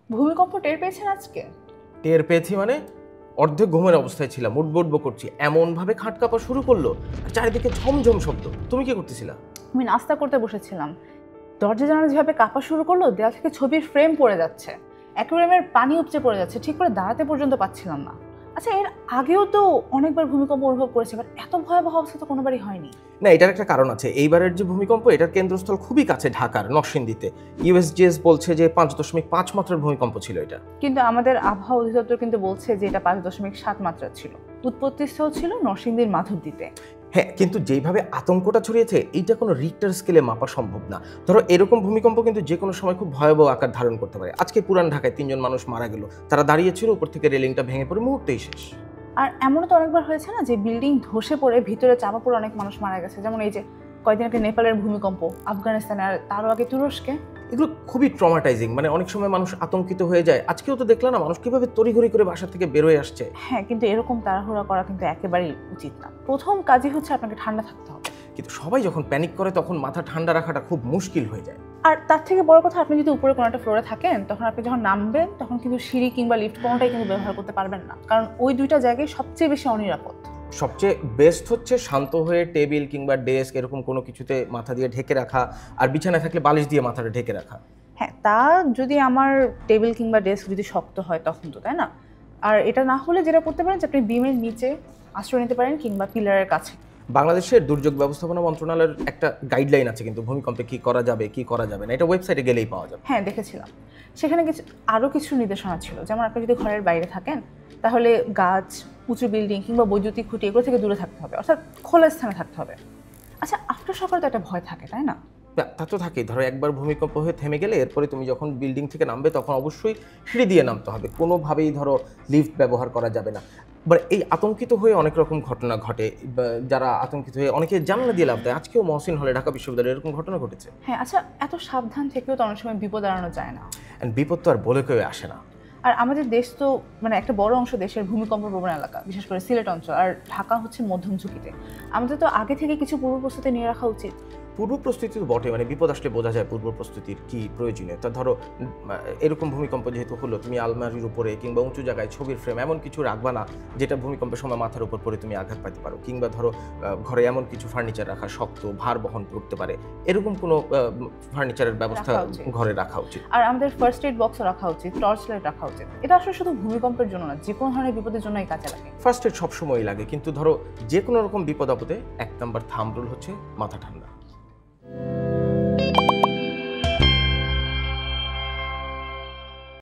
ভূমিকম্প টের পেয়েছেন আজকে? টের পেয়েছি মানে? অর্ধেক ঘুমের অবস্থায় ছিলাম, উঠবো উঠবো করছি, এমন ভাবে খাট কাঁপা শুরু করলো আর চারিদিকে ঝমঝম শব্দ। তুমি কি করতেছিলা? আমি নাস্তা করতে বসেছিলাম, দরজা জানালা যেভাবে কাঁপা শুরু করলো, দেওয়াল থেকে ছবির ফ্রেম পড়ে যাচ্ছে, অ্যাকুয়ারিয়ামের পানি উপচে পড়ে যাচ্ছে, ঠিক করে দাঁড়াতে পর্যন্ত পাচ্ছিলাম না। আচ্ছা, এর আগেও তো অনেকবার ভূমিকম্প অনুভব করেছে, বাট এত ভয়াবহ অবস্থা তো কোনোবারই হয়নি। না, এটার একটা কারণ আছে। এইবারের যে ভূমিকম্প, এটার কেন্দ্রস্থল খুবই কাছে, ঢাকার নরসিংদীতে। ইউএসজিএস বলছে যে 5.5 মাত্রার ভূমিকম্প ছিল এটা। কিন্তু আমাদের আবহাওয়া অধিদপ্তর কিন্তু বলছে যে এটা 5.7 মাত্রা ছিল। উৎপত্তিস্থল ছিল নরসিংদীর মাধবদীতে। হ্যাঁ, কিন্তু যেইভাবে আতঙ্কটা ছড়িয়েছে, এইটা কোনো রিক্টার স্কেলে মাপা সম্ভব না। ধরো এরকম ভূমিকম্প কিন্তু যে কোনো সময় খুব ভয়াবহ আকার ধারণ করতে পারে। আজকে পুরান ঢাকায় 3 জন মানুষ মারা গেল, তারা দাঁড়িয়েছিল, উপর থেকে রেলিংটা ভেঙে পড়ে মুহূর্তেই শেষ। আর এমনও তো অনেকবার হয়েছে না, যে বিল্ডিং ধসে পড়ে ভিতরে চাপা পড়ে অনেক মানুষ মারা গেছে, যেমন এই যে কয়েকদিন আগে নেপালের ভূমিকম্প, আফগানিস্তানে, আর তারও আগে তুরস্কে। এগুলো খুবই ট্রমাটাইজিং, মানে অনেক সময় মানুষ আতঙ্কিত হয়ে যায়। আজকেও তো দেখলাম না মানুষ কিভাবে তড়িঘড়ি করে বাসা থেকে বের হয়ে আসছে। হ্যাঁ, কিন্তু এরকম তাড়াহুড়া করা কিন্তু একেবারেই উচিত না। প্রথম কাজই হচ্ছে আপনাকে ঠান্ডা থাকতে হবে। কিন্তু সবাই যখন প্যানিক করে তখন মাথা ঠান্ডা রাখাটা খুব মুশকিল হয়ে যায়। আর তার থেকে বড় কথা, আপনি যদি উপরে কোনো একটা ফ্লোরে থাকেন, তখন আপনি যখন নামবেন তখন কিন্তু সিঁড়ি কিংবা লিফট কোনোটাই কিন্তু ব্যবহার করতে পারবেন না, কারণ ওই দুইটা জায়গায় সবচেয়ে বেশি অনিরাপদ। সবচেয়ে বেস্ট হচ্ছে শান্ত হয়ে টেবিল কিংবা ডেস্ক এরকম কোনো কিছুতে মাথা দিয়ে ঢেকে রাখা, আর বিছানায় থাকলে বালিশ দিয়ে মাথাটা ঢেকে রাখা। হ্যাঁ, তা যদি আমার টেবিল কিংবা ডেস্ক যদি শক্ত হয় তখন তো, তাই না? আর এটা না হলে যেটা করতে পারেন যে আপনি বিমের নিচে আশ্রয় নিতে পারেন কিংবা পিলারের কাছে। বাংলাদেশের দুর্যোগ ব্যবস্থাপনা মন্ত্রণালয়ের একটা গাইডলাইন আছে কিন্তু ভূমিকম্পে কি করা যাবে কি করা যাবে না, এটা ওয়েবসাইটে গেলেই পাওয়া যাবে। হ্যাঁ, দেখেছিলাম। সেখানে আরও কিছু নির্দেশনা ছিল, যেমন আপনি যদি ঘরের বাইরে থাকেন তাহলে গাছ, উঁচু বিল্ডিং কিংবা বৈদ্যুতিক খুঁটি এগুলো থেকে দূরে থাকতে হবে, অর্থাৎ খোলা স্থানে থাকতে হবে। আচ্ছা, আফটার শকের তো একটা ভয় থাকে, তাই না? তা তো থাকেই। ধরো একবার ভূমিকম্প হয়ে থেমে গেলে এরপরে তুমি যখন বিল্ডিং থেকে নামবে তখন অবশ্যই সিঁড়ি দিয়ে নামতে হবে, কোনোভাবেই ধরো লিফট ব্যবহার করা যাবে না। বাট এই আতঙ্কিত হয়ে অনেক রকম ঘটনা ঘটে, যারা আতঙ্কিত হয়ে অনেকে জানালা দিয়ে লাভ দেয়। আজকেও মহসিন হলে ঢাকা বিশ্ববিদ্যালয়ে এরকম ঘটনা ঘটেছে। হ্যাঁ, আচ্ছা, এত সাবধান থেকেও তো অনেক সময় বিপদ এড়ানো যায় না। অ্যান্ড বিপদ তো আর বলে কেউ আসে না। আর আমাদের দেশ তো মানে একটা বড় অংশ দেশের ভূমিকম্প প্রবণ এলাকা, বিশেষ করে সিলেট অঞ্চল, আর ঢাকা হচ্ছে মধ্যম ঝুঁকিতে। আমাদের তো আগে থেকে কিছু পূর্ব প্রস্তুতি নিয়ে রাখা উচিত। পূর্ব প্রস্তুতি তো বটে, মানে বিপদ আসলে বোঝা যায় পূর্ব প্রস্তুতির কি প্রয়োজনীয়তা। ধরো এরকম ভূমিকম্প যেহেতু হলো, তুমি আলমারির উপরে কিংবা উঁচু জায়গায় ছবির ফ্রেম এমন কিছু রাখবা না যেটা ভূমিকম্পের সময় মাথার উপর পড়ে তুমি আঘাত পাইতে পারো, কিংবা ধরো ঘরে এমন কিছু ফার্নিচার রাখা শক্ত, ভার বহন করতে পারে, এরকম কোনো ফার্নিচারের ব্যবস্থা ঘরে রাখা উচিত। আর আমাদের ফার্স্ট এড বক্সও রাখা উচিত, টর্চ লাইট রাখা উচিত। এটা আসলে শুধু ভূমিকম্পের জন্য না, যে কোনো ধরনের বিপদের জন্যই কাজে লাগে। ফার্স্ট এড সবসময়ই লাগে, কিন্তু ধরো যে কোনো রকম বিপদ আপদে 1 নাম্বার থাম্ব রুল হচ্ছে মাথা ঠান্ডা।